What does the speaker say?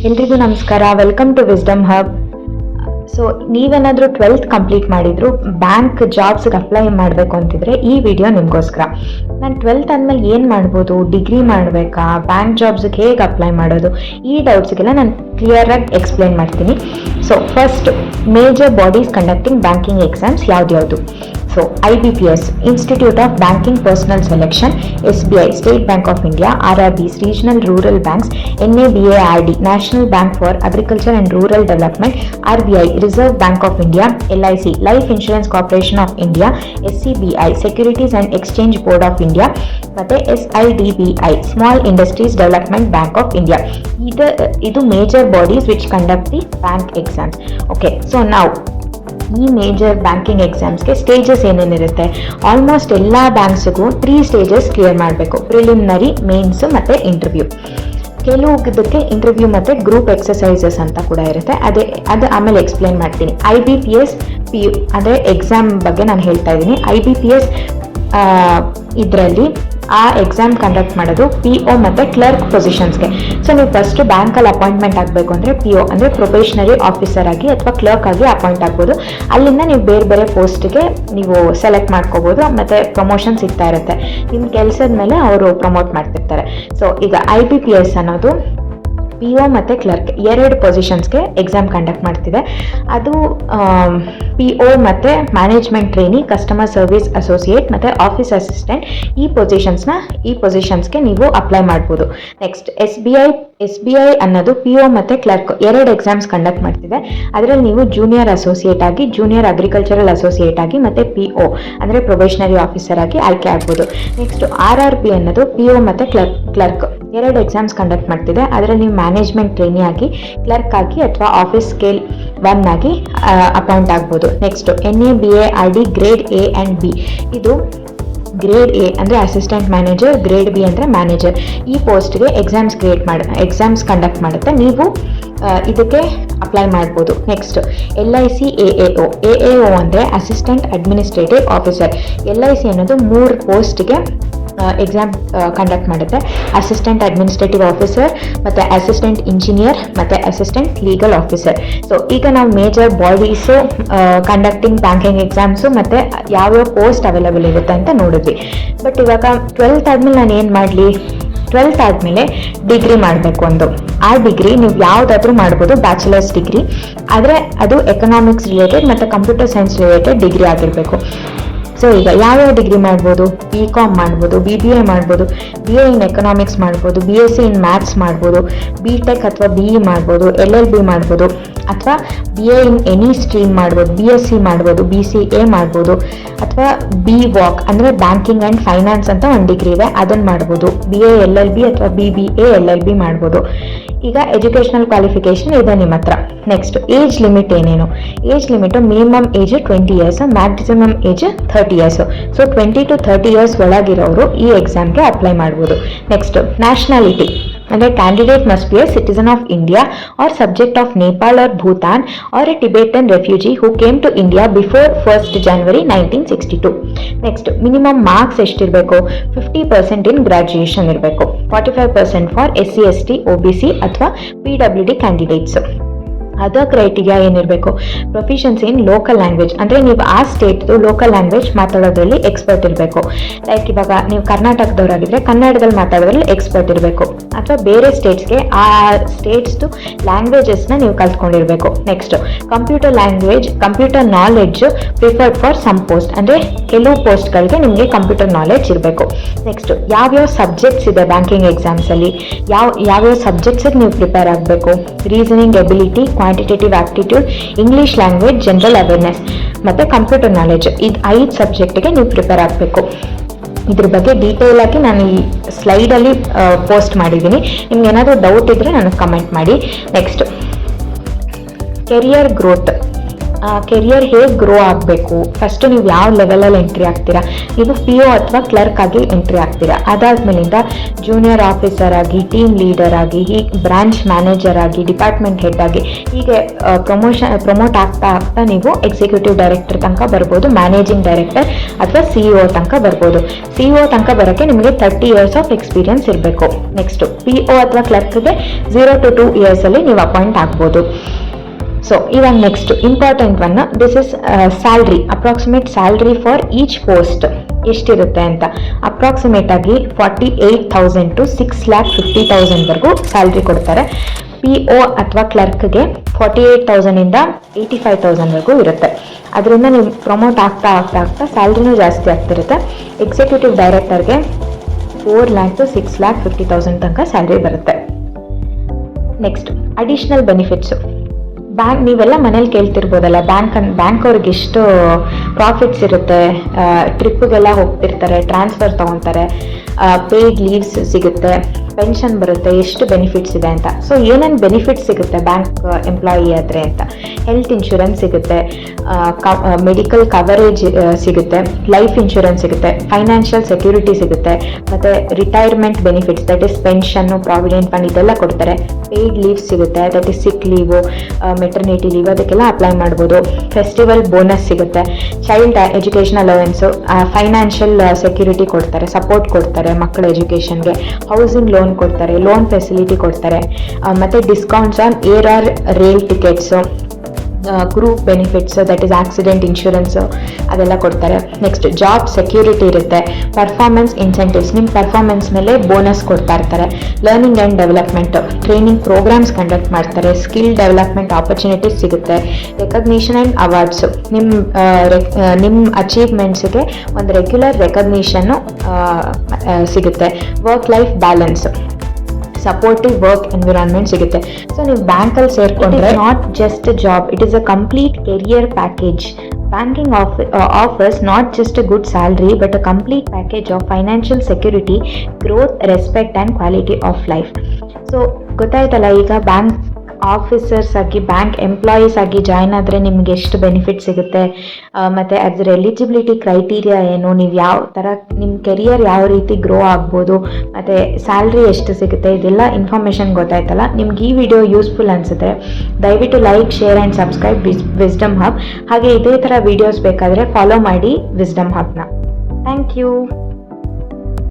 ಎಲ್ರಿಗೂ ನಮಸ್ಕಾರ. Welcome to Wisdom Hub. So ನೀವೇನಾದರೂ 12th ಕಂಪ್ಲೀಟ್ ಮಾಡಿದ್ರು ಬ್ಯಾಂಕ್ ಜಾಬ್ಸ್ಗೆ ಅಪ್ಲೈ ಮಾಡಬೇಕು ಅಂತಿದ್ರೆ ಈ ವಿಡಿಯೋ ನಿಮಗೋಸ್ಕರ. ನಾನು 12th ಆದಮೇಲೆ ಏನು ಮಾಡ್ಬೋದು, ಡಿಗ್ರಿ ಮಾಡಬೇಕಾ, ಬ್ಯಾಂಕ್ ಜಾಬ್ಸ್ಗೆ ಹೇಗೆ ಅಪ್ಲೈ ಮಾಡೋದು, ಈ ಡೌಟ್ಸ್ಗೆಲ್ಲ ನಾನು ಕ್ಲಿಯರಾಗಿ ಎಕ್ಸ್ಪ್ಲೈನ್ ಮಾಡ್ತೀನಿ. So first, major bodies conducting banking exams ಯಾವ್ದು. So IBPS, Institute of Banking Personnel Selection, SBI, State Bank of India, RRBs, Regional Rural Banks, NABARD, National Bank for Agriculture and Rural Development, RBI, Reserve Bank of India, LIC, Life Insurance Corporation of India, SCBI, Securities and Exchange Board of India, ಮತ್ತು SIDBI, Small Industries Development Bank of India. ಇದು major bodies which conduct the bank exams. Okay, so ನಾವು ಈ major banking ಎಕ್ಸಾಮ್ಸ್ಗೆ stages ಏನೇನಿರುತ್ತೆ, almost ಎಲ್ಲ ಬ್ಯಾಂಕ್ಸ್ಗೂ 3 stages clear ಮಾಡಬೇಕು: preliminary, mains ಮತ್ತು interview. ಕೆಲವುದಕ್ಕೆ interview ಮತ್ತು group exercises ಅಂತ ಕೂಡ ಇರುತ್ತೆ. ಅದು ಆಮೇಲೆ ಎಕ್ಸ್ಪ್ಲೈನ್ ಮಾಡ್ತೀನಿ. IBPS PU ಅಂದರೆ ಎಕ್ಸಾಮ್ ಬಗ್ಗೆ ನಾನು ಹೇಳ್ತಾ ಇದ್ದೀನಿ. IBPS ಇದರಲ್ಲಿ ಆ ಎಕ್ಸಾಮ್ ಕಂಡಕ್ಟ್ ಮಾಡೋದು PO ಮತ್ತು ಕ್ಲರ್ಕ್ ಪೊಸಿಷನ್ಸ್ಗೆ. ಸೊ ನೀವು ಫಸ್ಟ್ ಬ್ಯಾಂಕಲ್ಲಿ ಅಪಾಯಿಂಟ್ಮೆಂಟ್ ಆಗಬೇಕು ಅಂದರೆ PO ಅಂದರೆ ಪ್ರೊಬೇಷನರಿ ಆಫೀಸರ್ ಆಗಿ ಅಥವಾ ಕ್ಲರ್ಕ್ ಆಗಿ ಅಪಾಯಿಂಟ್ ಆಗ್ಬೋದು. ಅಲ್ಲಿಂದ ನೀವು ಬೇರೆ ಬೇರೆ ಪೋಸ್ಟ್ಗೆ ನೀವು ಸೆಲೆಕ್ಟ್ ಮಾಡ್ಕೋಬೋದು ಮತ್ತು ಪ್ರಮೋಷನ್ ಸಿಗ್ತಾ ಇರುತ್ತೆ. ನಿಮ್ಮ ಕೆಲಸದ ಮೇಲೆ ಅವರು ಪ್ರಮೋಟ್ ಮಾಡ್ತಿರ್ತಾರೆ. ಸೊ ಈಗ IBPS ಅನ್ನೋದು PO ಮತ್ತು ಕ್ಲರ್ಕ್ 2 ಪೊಸಿಷನ್ಸ್ಗೆ ಎಕ್ಸಾಮ್ ಕಂಡಕ್ಟ್ ಮಾಡ್ತಿದೆ. ಅದು PO ಮತ್ತು management trainee, customer service associate ಮತ್ತು ಆಫೀಸ್ ಅಸಿಸ್ಟೆಂಟ್ ಈ ಪೊಸಿಷನ್ಸ್ಗೆ ನೀವು ಅಪ್ಲೈ ಮಾಡ್ಬೋದು. ನೆಕ್ಸ್ಟ್ SBI ಅನ್ನೋದು PO ಮತ್ತು ಕ್ಲರ್ಕ್ 2 ಎಕ್ಸಾಮ್ಸ್ ಕಂಡಕ್ಟ್ ಮಾಡ್ತಿದೆ. ಅದರಲ್ಲಿ ನೀವು ಜೂನಿಯರ್ ಅಸೋಸಿಯೇಟ್ ಆಗಿ, ಜೂನಿಯರ್ ಅಗ್ರಿಕಲ್ಚರಲ್ ಅಸೋಸಿಯೇಟ್ ಆಗಿ ಮತ್ತು PO ಅಂದರೆ ಪ್ರೊಬೇಷನರಿ ಆಫೀಸರ್ ಆಗಿ ಆಯ್ಕೆ ಆಗ್ಬೋದು. ನೆಕ್ಸ್ಟ್ RRB ಅನ್ನೋದು PO ಮತ್ತು ಕ್ಲರ್ಕ್ 2 ಎಕ್ಸಾಮ್ಸ್ ಕಂಡಕ್ಟ್ ಮಾಡ್ತಿದೆ. ಅದರಲ್ಲಿ ನೀವು ಮ್ಯಾನೇಜ್ಮೆಂಟ್ ಟ್ರೈನಿ ಆಗಿ, ಕ್ಲರ್ಕ್ ಆಗಿ ಅಥವಾ ಆಫೀಸ್ ಸ್ಕೇಲ್ 1 ಆಗಿ ಅಪಾಯಿಂಟ್ ಆಗ್ಬೋದು. Next NABARD grade A and B. ಇದು ಗ್ರೇಡ್ A ಅಂದರೆ ಅಸಿಸ್ಟೆಂಟ್ ಮ್ಯಾನೇಜರ್, ಗ್ರೇಡ್ B ಅಂದರೆ ಮ್ಯಾನೇಜರ್. ಈ ಪೋಸ್ಟ್ಗೆ ಎಕ್ಸಾಮ್ಸ್ ಕಂಡಕ್ಟ್ ಮಾಡುತ್ತೆ. ನೀವು ಇದಕ್ಕೆ ಅಪ್ಲೈ ಮಾಡ್ಬೋದು. ನೆಕ್ಸ್ಟ್ LIC AAO ಅಂದರೆ ಅಸಿಸ್ಟೆಂಟ್ ಅಡ್ಮಿನಿಸ್ಟ್ರೇಟಿವ್ ಆಫೀಸರ್. LIC ಅನ್ನೋದು 3 ಪೋಸ್ಟ್ಗೆ ಎಕ್ಸಾಮ್ ಕಂಡಕ್ಟ್ ಮಾಡುತ್ತೆ: ಅಸಿಸ್ಟೆಂಟ್ ಅಡ್ಮಿನಿಸ್ಟ್ರೇಟಿವ್ ಆಫೀಸರ್ ಮತ್ತು ಅಸಿಸ್ಟೆಂಟ್ ಇಂಜಿನಿಯರ್ ಮತ್ತು ಅಸಿಸ್ಟೆಂಟ್ ಲೀಗಲ್ ಆಫೀಸರ್. ಸೊ ಈಗ ನಾವು major bodies conducting banking exams ಮತ್ತು ಯಾವ್ಯಾವ ಪೋಸ್ಟ್ ಅವೈಲೇಬಲ್ ಇರುತ್ತೆ ಅಂತ ನೋಡಿದ್ವಿ. ಬಟ್ ಇವಾಗ 12th ಆದಮೇಲೆ ನಾನು ಏನು ಮಾಡಲಿ? 12th ಆದಮೇಲೆ ಡಿಗ್ರಿ ಮಾಡಬೇಕು. ಆ ಡಿಗ್ರಿ ನೀವು ಯಾವುದಾದ್ರೂ ಮಾಡ್ಬೋದು, ಬ್ಯಾಚುಲರ್ಸ್ ಡಿಗ್ರಿ. ಆದರೆ ಅದು ಎಕನಾಮಿಕ್ಸ್ ರಿಲೇಟೆಡ್ ಮತ್ತು ಕಂಪ್ಯೂಟರ್ ಸೈನ್ಸ್ ರಿಲೇಟೆಡ್ ಡಿಗ್ರಿ ಆಗಿರಬೇಕು. ಸೊ ಈಗ ಯಾವ್ಯಾವ ಡಿಗ್ರಿ ಮಾಡ್ಬೋದು? BCom ಮಾಡ್ಬೋದು, BBA ಮಾಡ್ಬೋದು, BA ಇನ್ ಎಕನಾಮಿಕ್ಸ್ ಮಾಡ್ಬೋದು, BSc ಇನ್ ಮ್ಯಾಥ್ಸ್ ಮಾಡ್ಬೋದು, BTech ಅಥವಾ BE ಮಾಡ್ಬೋದು, LLB ಮಾಡ್ಬೋದು, ಅಥವಾ BA ಇನ್ ಎನಿ ಸ್ಟ್ರೀಮ್ ಮಾಡ್ಬೋದು, BSc ಮಾಡ್ಬೋದು, BCA ಮಾಡ್ಬೋದು, ಅಥವಾ BVOC ಅಂದರೆ ಬ್ಯಾಂಕಿಂಗ್ ಆ್ಯಂಡ್ ಫೈನಾನ್ಸ್ ಅಂತ ಒಂದು ಡಿಗ್ರಿ ಇದೆ, ಅದನ್ನು ಮಾಡ್ಬೋದು. BA LLB ಅಥವಾ BBA LLB ಮಾಡ್ಬೋದು. ಈಗ ಎಜುಕೇಷನಲ್ ಕ್ವಾಲಿಫಿಕೇಷನ್ ಇದೆ ನಿಮ್ಮ ಹತ್ರ. ನೆಕ್ಸ್ಟ್ ಏಜ್ ಲಿಮಿಟ್ ಏನೇನು? Age limit minimum age 20 years, maximum age 30 years. So 20 to 30 years ಒಳಗಿರೋರು ಈ ಎಕ್ಸಾಮ್ಗೆ ಅಪ್ಲೈ ಮಾಡ್ಬೋದು. ನೆಕ್ಸ್ಟ್ ನ್ಯಾಷನಾಲಿಟಿ ಅಂದರೆ candidate must be a citizen of India or subject of Nepal or Bhutan or a Tibetan refugee who came to India before 1st January 1962. Next minimum marks ಎಷ್ಟಿರಬೇಕು? 50% in graduation ಇರಬೇಕು. 45% for SC ST OBC ಅಥವಾ PWD candidates. Other criteria ಏನಿರಬೇಕು? Proficiency in local language ಅಂದರೆ ನೀವು ಆ ಸ್ಟೇಟ್ದು local language ಮಾತಾಡೋದ್ರಲ್ಲಿ expert ಇರಬೇಕು. ಲೈಕ್ ಇವಾಗ ನೀವು ಕರ್ನಾಟಕದವರಾಗಿದ್ದರೆ ಕನ್ನಡದಲ್ಲಿ ಮಾತಾಡೋದ್ರಲ್ಲಿ ಎಕ್ಸ್ಪರ್ಟ್ ಇರಬೇಕು, ಅಥವಾ ಬೇರೆ ಸ್ಟೇಟ್ಸ್ಗೆ ಆ ಸ್ಟೇಟ್ಸ್ದು ಲ್ಯಾಂಗ್ವೇಜಸ್ನ ನೀವು ಕಲ್ತ್ಕೊಂಡಿರಬೇಕು. Next computer knowledge preferred for some post ಅಂದರೆ ಕೆಲವು ಪೋಸ್ಟ್ಗಳಿಗೆ ನಿಮಗೆ ಕಂಪ್ಯೂಟರ್ ನಾಲೆಡ್ಜ್ ಇರಬೇಕು. ನೆಕ್ಸ್ಟ್ ಯಾವ್ಯಾವ ಸಬ್ಜೆಕ್ಟ್ಸ್ ಇದೆ ಬ್ಯಾಂಕಿಂಗ್ ಎಕ್ಸಾಮ್ಸಲ್ಲಿ, ಯಾವ್ಯಾವ ಸಬ್ಜೆಕ್ಟ್ಸಿಗೆ ನೀವು ಪ್ರಿಪೇರ್ ಆಗಬೇಕು? Reasoning ability, quantitative aptitude, English language, general awareness ಮತ್ತು ಕಂಪ್ಯೂಟರ್ ನಾಲೆಡ್ಜ್. ಇದು 5 ಸಬ್ಜೆಕ್ಟಿಗೆ ನೀವು ಪ್ರಿಪೇರ್ ಆಗಬೇಕು. ಇದ್ರ ಬಗ್ಗೆ ಡೀಟೇಲ್ ಆಗಿ ನಾನು ಈ ಸ್ಲೈಡಲ್ಲಿ ಪೋಸ್ಟ್ ಮಾಡಿದ್ದೀನಿ. ನಿಮ್ಗೆ ಏನಾದರೂ ಡೌಟ್ ಇದ್ದರೆ ನನಗೆ ಕಮೆಂಟ್ ಮಾಡಿ. ನೆಕ್ಸ್ಟ್ ಕೆರಿಯರ್ ಗ್ರೋತ್ ಕೆರಿಯರ್ ಹೇಗೆ ಗ್ರೋ ಆಗಬೇಕು, ಫಸ್ಟು ನೀವು ಯಾವ ಲೆವೆಲಲ್ಲಿ ಎಂಟ್ರಿ ಆಗ್ತೀರಾ, ನೀವು PO ಅಥವಾ ಕ್ಲರ್ಕ್ ಆಗಿ ಎಂಟ್ರಿ ಆಗ್ತೀರಾ. ಅದಾದ್ಮೇಲಿಂದ ಜೂನಿಯರ್ ಆಫೀಸರ್ ಆಗಿ, ಟೀಮ್ ಲೀಡರ್ ಆಗಿ, ಹೀಗೆ ಬ್ರಾಂಚ್ ಮ್ಯಾನೇಜರ್ ಆಗಿ, ಡಿಪಾರ್ಟ್ಮೆಂಟ್ ಹೆಡ್ ಆಗಿ, ಹೀಗೆ ಪ್ರಮೋಟ್ ಆಗ್ತಾ ಆಗ್ತಾ ನೀವು ಎಕ್ಸಿಕ್ಯೂಟಿವ್ ಡೈರೆಕ್ಟರ್ ತನಕ ಬರ್ಬೋದು, ಮ್ಯಾನೇಜಿಂಗ್ ಡೈರೆಕ್ಟರ್ ಅಥವಾ CEO ತನಕ ಬರ್ಬೋದು. CEO ತನಕ ಬರೋಕ್ಕೆ ನಿಮಗೆ 30 years ಆಫ್ ಎಕ್ಸ್ಪೀರಿಯನ್ಸ್ ಇರಬೇಕು. ನೆಕ್ಸ್ಟ್ PO ಅಥವಾ ಕ್ಲರ್ಕ್ಗೆ 0 to 2 years ಅಲ್ಲಿ ನೀವು ಅಪಾಯಿಂಟ್ ಆಗ್ಬೋದು. ಸೊ ಇವಾಗ next important one, this is salary, approximate salary for each post ಎಷ್ಟಿರುತ್ತೆ ಅಂತ. ಅಪ್ರಾಕ್ಸಿಮೇಟ್ ಆಗಿ 48,000 to 6,50,000 ವರೆಗೂ ಸ್ಯಾಲ್ರಿ ಕೊಡ್ತಾರೆ. PO ಅಥವಾ ಕ್ಲರ್ಕ್ಗೆ 48,000 ಇಂದ 85,000 ವರೆಗೂ ಇರುತ್ತೆ. ಅದರಿಂದ ನೀವು ಪ್ರಮೋಟ್ ಆಗ್ತಾ ಆಗ್ತಾ ಆಗ್ತಾ ಸ್ಯಾಲ್ರಿನೂ ಜಾಸ್ತಿ ಆಗ್ತಿರುತ್ತೆ. ಎಕ್ಸಿಕ್ಯೂಟಿವ್ ಡೈರೆಕ್ಟರ್ಗೆ 4 lakh to 6,50,000 ತನಕ ಸ್ಯಾಲ್ರಿ ಬರುತ್ತೆ. Next additional benefits. ಬ್ಯಾಂಕ್, ನೀವೆಲ್ಲ ಮನೇಲಿ ಕೇಳ್ತಿರ್ಬೋದಲ್ಲ, ಬ್ಯಾಂಕ್ ಅವ್ರಿಗೆ ಎಷ್ಟು ಪ್ರಾಫಿಟ್ಸ್ ಇರುತ್ತೆ, ಟ್ರಿಪ್ಗೆಲ್ಲ ಹೋಗ್ತಿರ್ತಾರೆ, ಟ್ರಾನ್ಸ್ಫರ್ ತೊಗೊತಾರೆ, ಪೇಯ್ಡ್ ಲೀವ್ಸ್ ಸಿಗುತ್ತೆ, ಪೆನ್ಷನ್ ಬರುತ್ತೆ, ಎಷ್ಟು ಬೆನಿಫಿಟ್ಸ್ ಇದೆ ಅಂತ. ಸೊ ಏನೇನು ಬೆನಿಫಿಟ್ಸ್ ಸಿಗುತ್ತೆ ಬ್ಯಾಂಕ್ ಎಂಪ್ಲಾಯಿ ಆದರೆ ಅಂತ, ಹೆಲ್ತ್ ಇನ್ಶೂರೆನ್ಸ್ ಸಿಗುತ್ತೆ, ಮೆಡಿಕಲ್ ಕವರೇಜ್ ಸಿಗುತ್ತೆ, ಲೈಫ್ ಇನ್ಶೂರೆನ್ಸ್ ಸಿಗುತ್ತೆ, ಫೈನಾನ್ಷಿಯಲ್ ಸೆಕ್ಯೂರಿಟಿ ಸಿಗುತ್ತೆ, ಮತ್ತು retirement benefits, that is pension, provident fund ಇದೆಲ್ಲ ಕೊಡ್ತಾರೆ. ಪೇಯ್ಡ್ ಲೀವ್ಸ್ ಸಿಗುತ್ತೆ, that is sick leave, maternity leave, ಅದಕ್ಕೆಲ್ಲ ಅಪ್ಲೈ ಮಾಡ್ಬೋದು. ಫೆಸ್ಟಿವಲ್ ಬೋನಸ್ ಸಿಗುತ್ತೆ, child education allowance, financial security ಕೊಡ್ತಾರೆ, ಸಪೋರ್ಟ್ ಕೊಡ್ತಾರೆ ಮಕ್ಕಳ ಎಜುಕೇಷನ್ಗೆ, ಹೌಸಿಂಗ್ ಲೋನ್ ಕೊಡ್ತಾರೆ, ಲೋನ್ ಫೆಸಿಲಿಟಿ ಕೊಡ್ತಾರೆ, ಮತ್ತು discounts on air or rail tickets, group benefits, that is accident insurance, ಅದೆಲ್ಲ ಕೊಡ್ತಾರೆ. ನೆಕ್ಸ್ಟ್ ಜಾಬ್ ಸೆಕ್ಯೂರಿಟಿ ಇರುತ್ತೆ, ಪರ್ಫಾರ್ಮೆನ್ಸ್ ಇನ್ಸೆಂಟಿವ್ಸ್, ನಿಮ್ಮ ಪರ್ಫಾರ್ಮೆನ್ಸ್ ಮೇಲೆ ಬೋನಸ್ ಕೊಡ್ತಾ ಇರ್ತಾರೆ. Learning and development, training programmes conduct ಮಾಡ್ತಾರೆ, ಸ್ಕಿಲ್ ಡೆವಲಪ್ಮೆಂಟ್ ಆಪರ್ಚುನಿಟೀಸ್ ಸಿಗುತ್ತೆ, ರೆಕಗ್ನಿಷನ್ ಆ್ಯಂಡ್ ಅವಾರ್ಡ್ಸು, ನಿಮ್ಮ ಅಚೀವ್ಮೆಂಟ್ಸ್ಗೆ ಒಂದು ರೆಗ್ಯುಲರ್ ರೆಕಗ್ನಿಷನ್ನು ಸಿಗುತ್ತೆ. Work life balance, supportive work environment ಸಿಗುತ್ತೆ. ಸೊ ನೀವು ಬ್ಯಾಂಕಲ್ಲಿ ಸೇರ್ಕೊಂಡ್ರೆ not just job, it is a complete career package. Banking offers not just a good salary but a complete package of financial security, growth, respect and quality of life. So ಗೊತ್ತಾಯ್ತಲ್ಲ, ಈಗ bank officers ಆಗಿ, bank employees ಆಗಿ join ಆದರೆ ನಿಮ್ಗೆ ಎಷ್ಟು benefit ಸಿಗುತ್ತೆ, ಮತ್ತು ಅದರ ಎಲಿಜಿಬಿಲಿಟಿ ಕ್ರೈಟೀರಿಯಾ ಏನು, ನೀವು ಯಾವ ಥರ ನಿಮ್ಮ ಕೆರಿಯರ್ ಯಾವ ರೀತಿ ಗ್ರೋ ಆಗ್ಬೋದು, ಮತ್ತು ಸ್ಯಾಲ್ರಿ ಎಷ್ಟು ಸಿಗುತ್ತೆ, ಇದೆಲ್ಲ ಇನ್ಫಾರ್ಮೇಷನ್ ಗೊತ್ತಾಯ್ತಲ್ಲ. ನಿಮ್ಗೆ ಈ ವಿಡಿಯೋ ಯೂಸ್ಫುಲ್ ಅನಿಸಿದ್ರೆ ದಯವಿಟ್ಟು like, share and subscribe wisdom hub. ಹಾಗೆ ಇದೇ ಥರ ವೀಡಿಯೋಸ್ ಬೇಕಾದರೆ ಫಾಲೋ ಮಾಡಿ ವಿಸ್ಡಮ್ ಹಬ್ನ. Thank you.